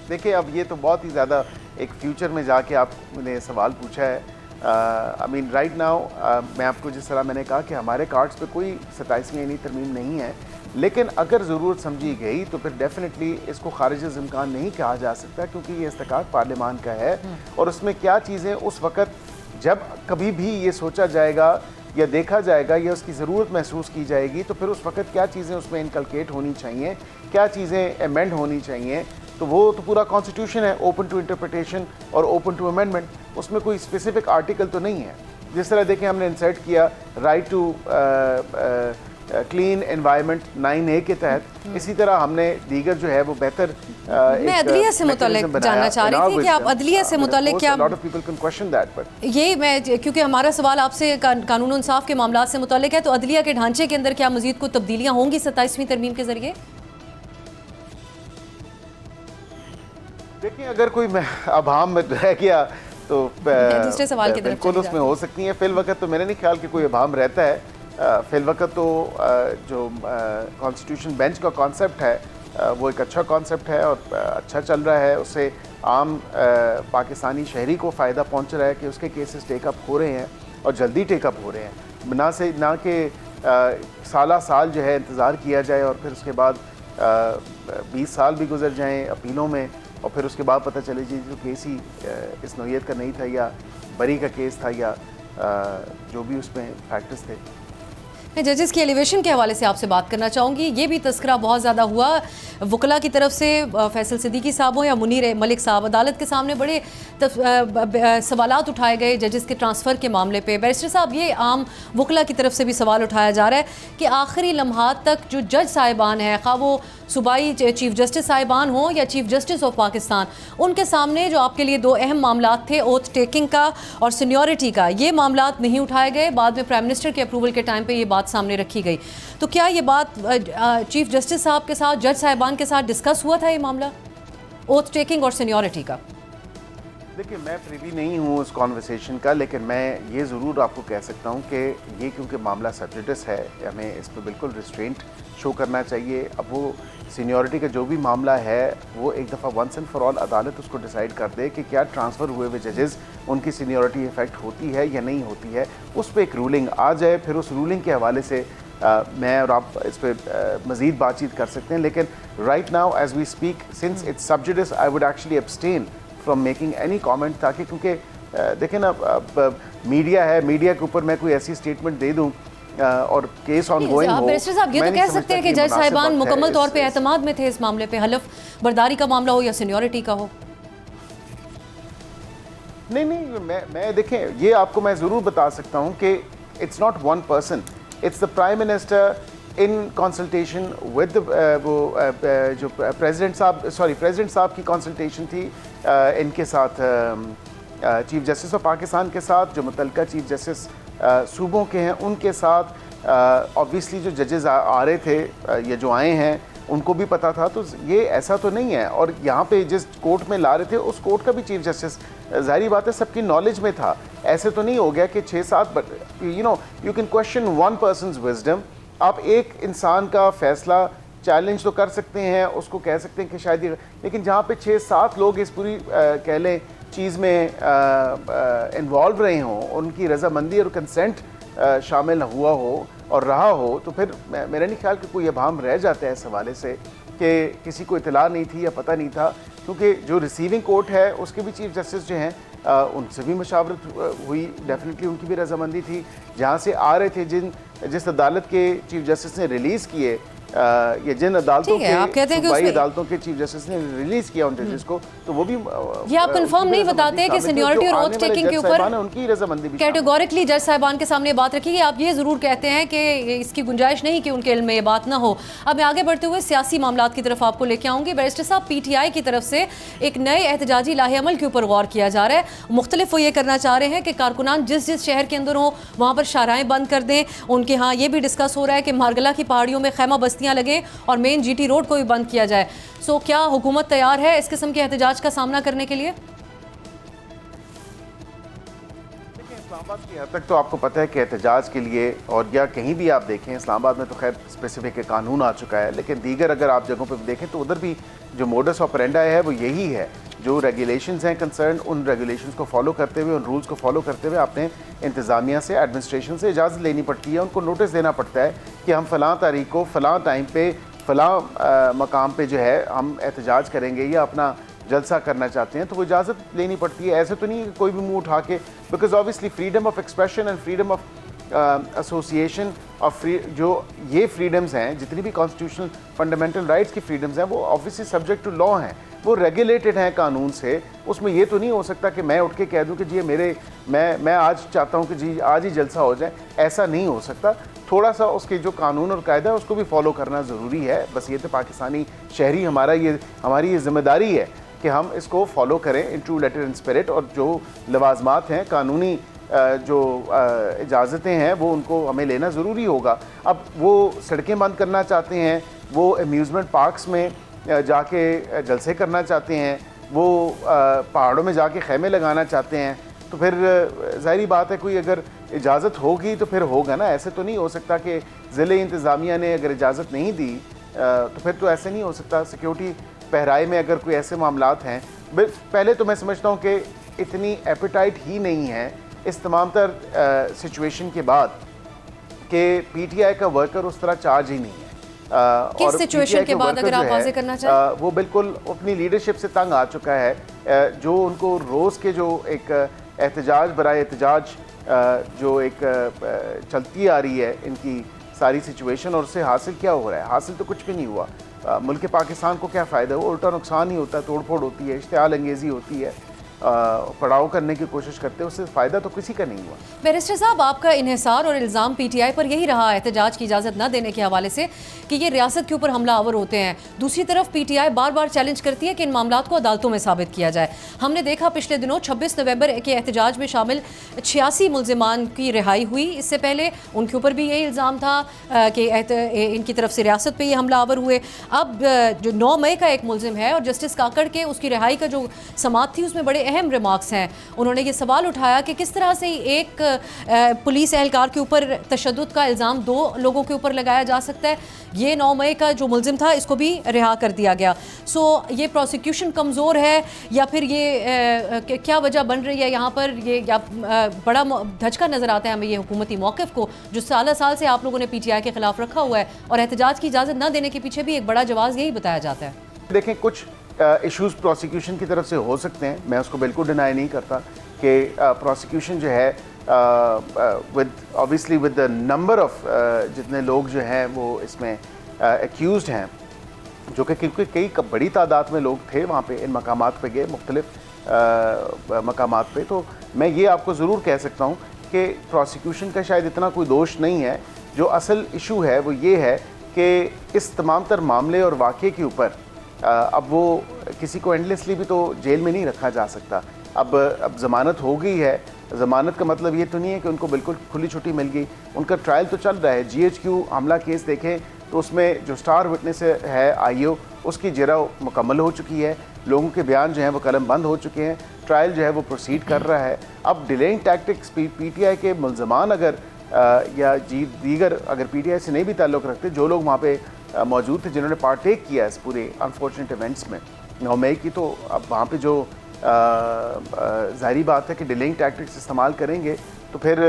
देखिए, अब ये तो बहुत ही ज़्यादा एक फ्यूचर में जाके आपने सवाल पूछा है। आई मीन राइट नाउ मैं आपको जिस तरह मैंने कहा कि हमारे कार्ड्स पे कोई 27वीं आइनी तरमीम नहीं है, लेकिन अगर ज़रूरत समझी गई तो फिर डेफिनेटली इसको खारिज इम्कान नहीं कहा जा सकता, क्योंकि ये इस्तकाक पार्लियामान का है और उसमें क्या चीज़ें उस वक़्त जब कभी भी ये सोचा जाएगा या देखा जाएगा या उसकी ज़रूरत महसूस की जाएगी तो फिर उस वक़्त क्या चीज़ें उसमें इनकलकेट होनी चाहिए, क्या चीज़ें अमेंड होनी चाहिए, तो वो तो पूरा कॉन्स्टिट्यूशन है ओपन टू इंटरप्रिटेशन और ओपन टू अमेंडमेंट। उसमें कोई स्पेसिफिक आर्टिकल तो नहीं है। जिस तरह देखें हमने इंसर्ट किया right to clean environment 9A के तहत, इसी तरह हमने दीगर जो है वो बेहतर मैं अदलिया से मुतल्लिक जानना चाह रही थी कि आप अदलिया से मुतल्लिक क्या ये मैं क्योंकि हमारा सवाल आपसे कानून इंसाफ के मामला से मुतल्लिक है, तो अदलिया के ढांचे के अंदर क्या मजीद कोई तब्दीलियाँ होंगी 27वीं तरमीम के जरिए? देखिए, अगर कोई अभाम में रह गया तो दूसरे सवाल की तरफ बिल्कुल उसमें हो सकती है। फिल वक्त तो मेरे नहीं ख्याल कि कोई अभाम रहता है। फिल वक्त तो जो कॉन्स्टिट्यूशन बेंच का कॉन्सेप्ट है वो एक अच्छा कॉन्सेप्ट है और अच्छा चल रहा है। उससे आम पाकिस्तानी शहरी को फ़ायदा पहुंच रहा है कि उसके केसेस टेकअप हो रहे हैं और जल्दी टेकअप हो रहे हैं, ना कि साल जो है इंतज़ार किया जाए और फिर उसके बाद 20 साल भी गुजर जाएँ अपीलों में और फिर उसके बाद पता चले जी जो केस ही इस नौयत का नहीं था या बरी का केस था या जो भी उसमें फैक्टर्स थे। मैं जजेस की एलिवेशन के हवाले से आपसे बात करना चाहूँगी। ये भी तस्करा बहुत ज़्यादा हुआ वकला की तरफ से, फैसल सिद्दीकी साहब हो या मुनीर मलिक साहब, अदालत के सामने बड़े सवालात उठाए गए जजेस के ट्रांसफ़र के मामले पे। बैरिस्टर साहब, ये आम वकला की तरफ से भी सवाल उठाया जा रहा है कि आखिरी लम्हात तक जो जज साहिबान हैं, खा वो सूबाई चीफ जस्टिस साहिबान हों या चीफ जस्टिस ऑफ पाकिस्तान, उनके सामने जो आपके लिए दो अहम मामला थे ओथ टेकिंग का और सीनियरिटी का, ये मामला नहीं उठाए गए। बाद में प्राइम मिनिस्टर के अप्रूवल के टाइम पे ये बात सामने रखी गई। तो क्या ये बात चीफ जस्टिस साहब के साथ, जज साहिबान के साथ डिस्कस हुआ था ये मामला ओथ टेकिंग और सीनियरिटी का? देखिए, मैं प्रिवी नहीं हूँ उस कॉन्वर्सेशन का, लेकिन मैं ये ज़रूर आपको कह सकता हूँ कि ये क्योंकि मामला सब्जेक्टिस है, हमें इस पर बिल्कुल रिस्ट्रेंट शो करना चाहिए। अब वो सीनियरिटी का जो भी मामला है वो एक दफ़ा वंस एंड फॉर ऑल अदालत उसको डिसाइड कर दे कि क्या ट्रांसफ़र हुए हुए जजेस उनकी सीनियरिटी इफेक्ट होती है या नहीं होती है, उस पर एक रूलिंग आ जाए। फिर उस रूलिंग के हवाले से मैं और आप इस पर मज़ीद बातचीत कर सकते हैं। लेकिन right now as we speak, since it's sub judice, I would actually abstain from making any comment, ताकि क्योंकि देखें ना, मीडिया है, मीडिया के ऊपर मैं कोई ऐसी स्टेटमेंट दे दूँ और केस ऑनगोइंग हो। बैरिस्टर साहब, ये तो कह सकते हैं कि जज साहिबान मुकम्मल तौर पे एतमाद में थे इस मामले पे, हलफ बर्दारी का मामला हो या सीनियरिटी का हो। नहीं, मैं देखें, ये आपको मैं ज़रूर बता सकता हूँ कि it's not one person, it's the prime minister in consultation with जो प्रेसिडेंट साहब की कंसल्टेशन थी इनके साथ, चीफ जस्टिस ऑफ पाकिस्तान के साथ, जो मुतल्लिका चीफ जस्टिस सूबों के हैं उनके साथ। ऑब्वियसली जो जजेस आ रहे थे या जो आए हैं उनको भी पता था, तो ये ऐसा तो नहीं है। और यहाँ पे जिस कोर्ट में ला रहे थे उस कोर्ट का भी चीफ जस्टिस ज़ाहिर बात है सबकी नॉलेज में था। ऐसे तो नहीं हो गया कि 6-7 you can question one persons wisdom. आप एक इंसान का फैसला चैलेंज तो कर सकते हैं, उसको कह सकते हैं कि शायद ये, लेकिन जहाँ पे 6-7 लोग इस पूरी कह लें चीज़ में इन्वॉल्व रहे हों, उनकी रजामंदी और कंसेंट शामिल हुआ हो और रहा हो, तो फिर मेरा नहीं ख्याल कि कोई अभाम रह जाता है इस हवाले से कि किसी को इतला नहीं थी या पता नहीं था। क्योंकि जो रिसीविंग कोर्ट है उसके भी चीफ जस्टिस जो हैं उनसे भी मशावरत हुई, डेफिनेटली उनकी भी रजामंदी थी। जहाँ से आ रहे थे जिस अदालत के चीफ जस्टिस ने रिलीज़ किए, ये जिन अदालतों के आप कहते हैं कि सूबाई अदालतों के चीफ जस्टिस ने रिलीज किया उन जजेस को, तो वो भी ये आप कंफर्म नहीं बताते कि सीनियरिटी और ओथ टेकिंग के ऊपर उनकी रजामंदी भी कैटेगोरिकली जज साहिबान के सामने बात रखी। आप ये जरूर कहते हैं कि इसकी गुंजाइश नहीं कि उनके इल्म में ये बात ना हो। अब मैं आगे बढ़ते हुए सियासी मामलात की तरफ आपको लेके आऊँगी। बैरिस्टर साहब, PTI की तरफ से एक नए एहतजाजी लाहेअमल के ऊपर गौर किया जा रहा है। मुख्तलिफ वो ये करना चाह रहे हैं कि कारकुनान जिस शहर के अंदर हो वहाँ पर शाहराएँ बंद कर दें। उनके यहाँ ये भी डिस्कस हो रहा है कि मारगला की पहाड़ियों में खैमा बस्तियाँ लगें और मेन GT रोड को भी बंद किया जाए। सो क्या हुकूमत तैयार है इस किस्म के एहतजाज का सामना करने के लिए? इस्लामाबाद की हद तक तो आपको पता है कि एहतजाज के लिए, और या कहीं भी आप देखें, इस्लामाबाद में तो खैर स्पेसिफिक कानून आ चुका है, लेकिन दीगर अगर आप जगहों पर देखें तो उधर भी जो मोडस ऑपरेंडा है वो यही है। जो रेगुलेशंस हैं कंसर्न, उन रेगुलेशंस को फॉलो करते हुए, उन रूल्स को फॉलो करते हुए आपने इंतज़ामिया से, एडमिनिस्ट्रेशन से इजाज़त लेनी पड़ती है, उनको नोटिस देना पड़ता है कि हम फ़लाँ तारीख को फ़लाँ टाइम पे फ़लाँ मकाम पे जो है हम एहतजाज करेंगे या अपना जलसा करना चाहते हैं, तो वो इजाज़त लेनी पड़ती है। ऐसे तो नहीं कि कोई भी मुँह उठा के, because obviously freedom of expression and freedom of association और जो ये फ्रीडम्स हैं, जितनी भी कॉन्स्टिट्यूशनल फंडामेंटल राइट्स की फ्रीडम्स हैं, वो ऑब्वियसली सब्जेक्ट टू लॉ हैं, वो रेगुलेटेड हैं कानून से। उसमें ये तो नहीं हो सकता कि मैं उठ के कह दूं कि जी मैं आज चाहता हूं कि जी आज ही जलसा हो जाए, ऐसा नहीं हो सकता। थोड़ा सा उसके जो कानून और कायदा है उसको भी फॉलो करना ज़रूरी है। बस ये तो पाकिस्तानी शहरी हमारी ये जिम्मेदारी है कि हम इसको फॉलो करें in true letter and spirit, और जो लवाजमात हैं, कानूनी जो इजाज़तें हैं, वो उनको हमें लेना ज़रूरी होगा। अब वो सड़कें बंद करना चाहते हैं, वो अम्यूज़मेंट पार्क्स में जाके जलसे करना चाहते हैं, वो पहाड़ों में जाके खैमे लगाना चाहते हैं, तो फिर ज़ाहिरी बात है कोई अगर इजाज़त होगी तो फिर होगा ना। ऐसे तो नहीं हो सकता कि ज़िले इंतज़ामिया ने अगर इजाज़त नहीं दी तो फिर तो ऐसे नहीं हो सकता। सिक्योरिटी पहराए में अगर कोई ऐसे मामलात हैं, पहले तो मैं समझता हूँ कि इतनी एपेटाइट ही नहीं है इस तमाम तर सिचुएशन के बाद कि PTI का वर्कर उस तरह चार्ज ही नहीं है। किस सिचुएशन के बाद अगर आप वाज़े करना चाहें? वो बिल्कुल अपनी लीडरशिप से तंग आ चुका है। जो उनको रोज़ के जो एक एहतजाज बराए एहतजाज जो एक चलती आ रही है इनकी सारी सिचुएशन, और उससे हासिल क्या हो रहा है? हासिल तो कुछ भी नहीं हुआ। मुल्क पाकिस्तान को क्या फ़ायदा? वो उल्टा नुकसान ही होता है, तोड़ फोड़ होती है, इश्तियाल अंगेज़ी होती है, पड़ाव करने की कोशिश करते हैं, उससे फ़ायदा तो किसी का नहीं हुआ। बैरिस्टर साहब, आपका इन्हिसार और इल्ज़ाम PTI पर यही रहा एहतजाज की इजाज़त न देने के हवाले से कि ये रियासत के ऊपर हमला आवर होते हैं। दूसरी तरफ PTI बार बार चैलेंज करती है कि इन मामलात को अदालतों में साबित किया जाए। हमने देखा पिछले दिनों 26 नवंबर के एहतजाज में शामिल 86 मुल्ज़िमान की रिहाई हुई। इससे पहले उनके ऊपर भी यही इल्ज़ाम था कि इनकी तरफ से रियासत पर ये हमला आवर हुए। अब जो 9 मई का एक मुल्ज़िम है और जस्टिस काकड़ के उसकी रिहाई का जो समात थी उसमें बड़े अहम रिमार्क्स हैं। उन्होंने ये सवाल उठाया कि किस तरह से एक पुलिस एहलकार के ऊपर तशद्दुद का इल्ज़ाम 2 लोगों के ऊपर लगाया जा सकता है। ये 9 मई का जो मुल्ज़िम था इसको भी रिहा कर दिया गया। सो ये प्रोसिक्यूशन कमज़ोर है या फिर ये क्या वजह बन रही है यहाँ पर? ये या बड़ा धचका नज़र आता है हमें ये हुकूमती मौक़िफ़ को जो साल से आप लोगों ने PTI के ख़िलाफ़ रखा हुआ है, और एहतजाज की इजाज़त न देने के पीछे भी एक बड़ा जवाब यही बताया जाता है। देखें, कुछ इश्यूज़ प्रोसिक्यूशन की तरफ से हो सकते हैं, मैं उसको बिल्कुल डिनाई नहीं करता कि प्रोसिक्यूशन जो है with obviously with the number of जितने लोग जो हैं वो इसमें एक्यूज्ड हैं, जो कि क्योंकि कई बड़ी तादाद में लोग थे वहाँ पे, इन मकामात पे गए, मुख्तलिफ मकामात पे, तो मैं ये आपको ज़रूर कह सकता हूँ कि प्रोसिक्यूशन का शायद इतना कोई दोष नहीं है। जो असल इशू है वो ये है कि इस तमाम तर मामले और वाक़े के ऊपर अब वो किसी को एंडलेसली भी तो जेल में नहीं रखा जा सकता। अब ज़मानत हो गई है, ज़मानत का मतलब ये तो नहीं है कि उनको बिल्कुल खुली छुट्टी मिल गई, उनका ट्रायल तो चल रहा है। GHQ हमला केस देखें तो उसमें जो स्टार विटनेस है IO, उसकी जरा मुकम्मल हो चुकी है, लोगों के बयान जो हैं वो कलम बंद हो चुके हैं, ट्रायल जो है वो प्रोसीड कर रहा है। अब डिलेइंग टैक्टिक्स PTI के मुल्ज़मान अगर या दीगर अगर PTI से नहीं भी ताल्लुक़ रखते, जो लोग वहाँ पे मौजूद थे जिन्होंने पार्टेक किया इस पूरे अनफॉर्चुनेट इवेंट्स में 9 मई की, तो अब वहाँ पे जो ज़ाहिरी बात है कि डिलेइंग टैक्टिक्स इस्तेमाल करेंगे तो फिर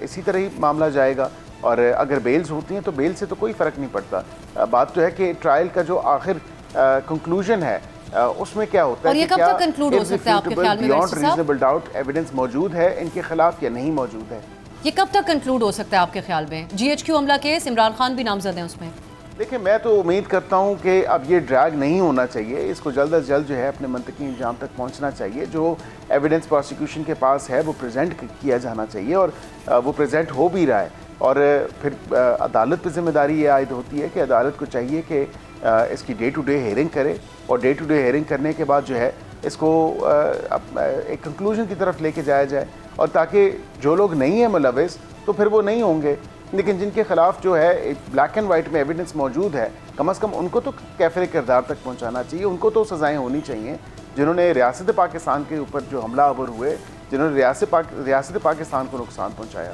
इसी तरह ही मामला जाएगा। और अगर बेल्स होती हैं तो बेल से तो कोई फ़र्क नहीं पड़ता। बात तो है कि ट्रायल का जो आखिर कंक्लूजन है उसमें क्या होता है, और ये कब तक कंक्लूड हो सकता है आपके ख्याल में? बियॉन्ड रीजनेबल डाउट एविडेंस मौजूद है इनके खिलाफ या नहीं मौजूद है, ये कब तक कंक्लूड हो सकता है आपके ख्याल में? GHQ हमला केस, इमरान खान भी नामजद हैं उसमें। देखिए, मैं तो उम्मीद करता हूँ कि अब ये ड्रैग नहीं होना चाहिए, इसको जल्द अज जल्द जो है अपने मंतकी इंजाम तक पहुँचना चाहिए। जो एविडेंस प्रोसिक्यूशन के पास है वो प्रेजेंट किया जाना चाहिए और वो प्रेजेंट हो भी रहा है। और फिर अदालत पर जिम्मेदारी ये आयद होती है कि अदालत को चाहिए कि इसकी डे टू डे हेयरिंग करे, और डे टू डे हेयरिंग करने के बाद जो है इसको एक कंक्लूजन की तरफ लेके जाया जाए, और ताकि जो लोग नहीं हैं मुलविस तो फिर वो नहीं होंगे, लेकिन जिनके खिलाफ जो है एक ब्लैक एंड वाइट में एविडेंस मौजूद है, कम अज़ कम उनको तो कैफिर किरदार तक पहुंचाना चाहिए, उनको तो सज़ाएं होनी चाहिए जिन्होंने रियासत पाकिस्तान के ऊपर जो हमला आवर हुए, जिन्होंने रियासत पाकिस्तान को नुकसान पहुँचाया।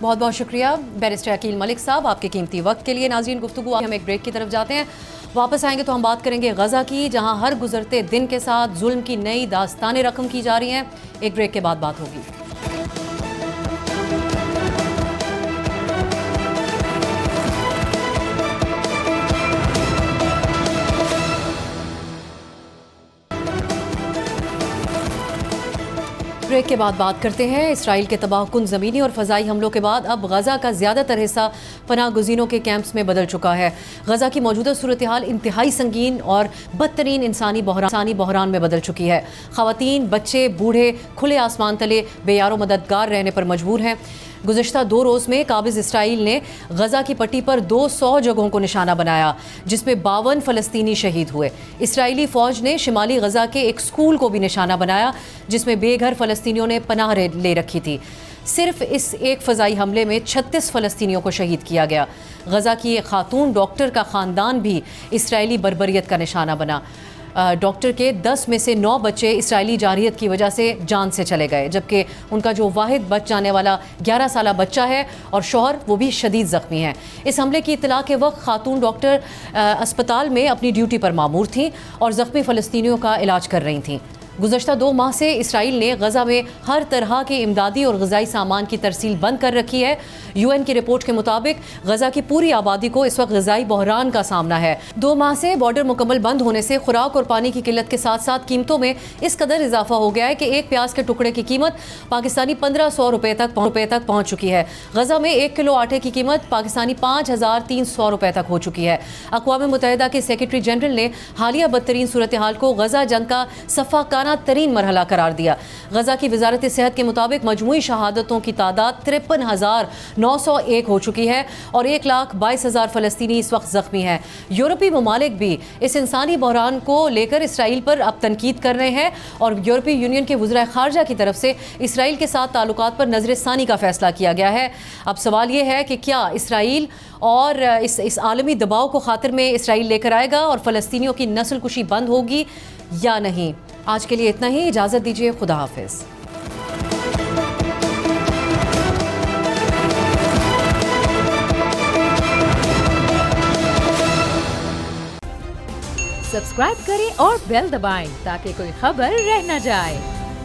बहुत बहुत शुक्रिया बैरिस्टर अकील मलिक साहब आपके कीमती वक्त के लिए। नाज़रीन, गुफ्तगू हम एक ब्रेक की तरफ जाते हैं, वापस आएंगे तो हम बात करेंगे गज़ा की, जहां हर गुजरते दिन के साथ जुल्म की नई दास्तानें रकम की जा रही हैं। एक ब्रेक के बाद बात होगी। ब्रेक के बाद बात करते हैं इसराइल के तबाहकुन ज़मीनी और फ़ज़ाई हमलों के बाद अब गज़ा का ज़्यादातर हिस्सा पनाह गुज़ीनों के कैंप्स में बदल चुका है। गज़ा की मौजूदा सूरत हाल इंतहाई संगीन और बदतरीन इंसानी बहरान में बदल चुकी है। ख़वातीन, बच्चे, बूढ़े खुले आसमान तले बेयारो मददगार रहने पर मजबूर हैं। गुज़श्ता 2 रोज़ में काबिज़ इसराइल ने गज़ा की पट्टी पर 200 जगहों को निशाना बनाया, जिसमें 52 फ़लस्तीनी शहीद हुए। इसराइली फ़ौज ने शिमाली गज़ा के एक स्कूल को भी निशाना बनाया, जिसमें बेघर फ़लस्तीनियों ने पनाह ले रखी थी। सिर्फ इस एक फ़ज़ाई हमले में 36 फ़लस्तीनियों को शहीद किया गया। गज़ा की एक खातून डॉक्टर का ख़ानदान भी इसराइली बर्बरियत का निशाना बना। डॉक्टर के 10 में से 9 बच्चे इसराइली जारहियत की वजह से जान से चले गए, जबकि उनका जो वाहिद बच जाने वाला 11 साला बच्चा है और शौहर वो भी शदीद ज़ख्मी हैं। इस हमले की इत्तला के वक्त खातून डॉक्टर अस्पताल में अपनी ड्यूटी पर मामूर थीं और ज़ख्मी फ़लस्तीनियों का इलाज कर रही थीं। गुज़श्ता 2 माह से इसराइल ने गज़ा में हर तरह के इमदादी और ग़िज़ाई सामान की तरसील बंद कर रखी है। UN की रिपोर्ट के मुताबिक गज़ा की पूरी आबादी को इस वक्त ग़िज़ाई बहरान का सामना है। 2 माह से बॉर्डर मुकम्मल बंद होने से खुराक और पानी की किल्लत के साथ साथ कीमतों में इस कदर इजाफा हो गया है कि एक प्याज के टुकड़े की कीमत पाकिस्तानी 1500 रुपये तक पहुँच चुकी है। गज़ा में 1 किलो आटे की कीमत पाकिस्तानी 5300 रुपये तक हो चुकी है। अक़वाम मुत्तहिदा के सेक्रेटरी जनरल ने हालिया बदतरीन सूरत हाल को गज़ा जंग का सफ़ाकाना तरीन मरहला करार दिया। गज़ा की वजारत सेहत के मुताबिक मजमूई शहादतों की तादाद 53,901 हो चुकी है और 1,22,000 फ़लस्तीनी इस वक्त ज़ख्मी हैं। यूरोपीय ममालिक भी इस इंसानी बहरान को लेकर इसराइल पर अब तनकीद कर रहे हैं और यूरोपीय यूनियन के वज़ीर ख़ारजा की तरफ से इसराइल के साथ ताल्लुकात पर नज़र-ए-सानी का फ़ैसला किया गया है। अब सवाल ये है कि क्या इसराइल और इस आलमी दबाव को खातिर में इसराइल लेकर आएगा और फ़लस्तीनियों की नस्ल कुशी बंद होगी या नहीं। आज के लिए इतना ही, इजाज़त दीजिए, खुदा हाफिज़। सब्सक्राइब करें और बेल दबाएं ताकि कोई खबर रह न जाए।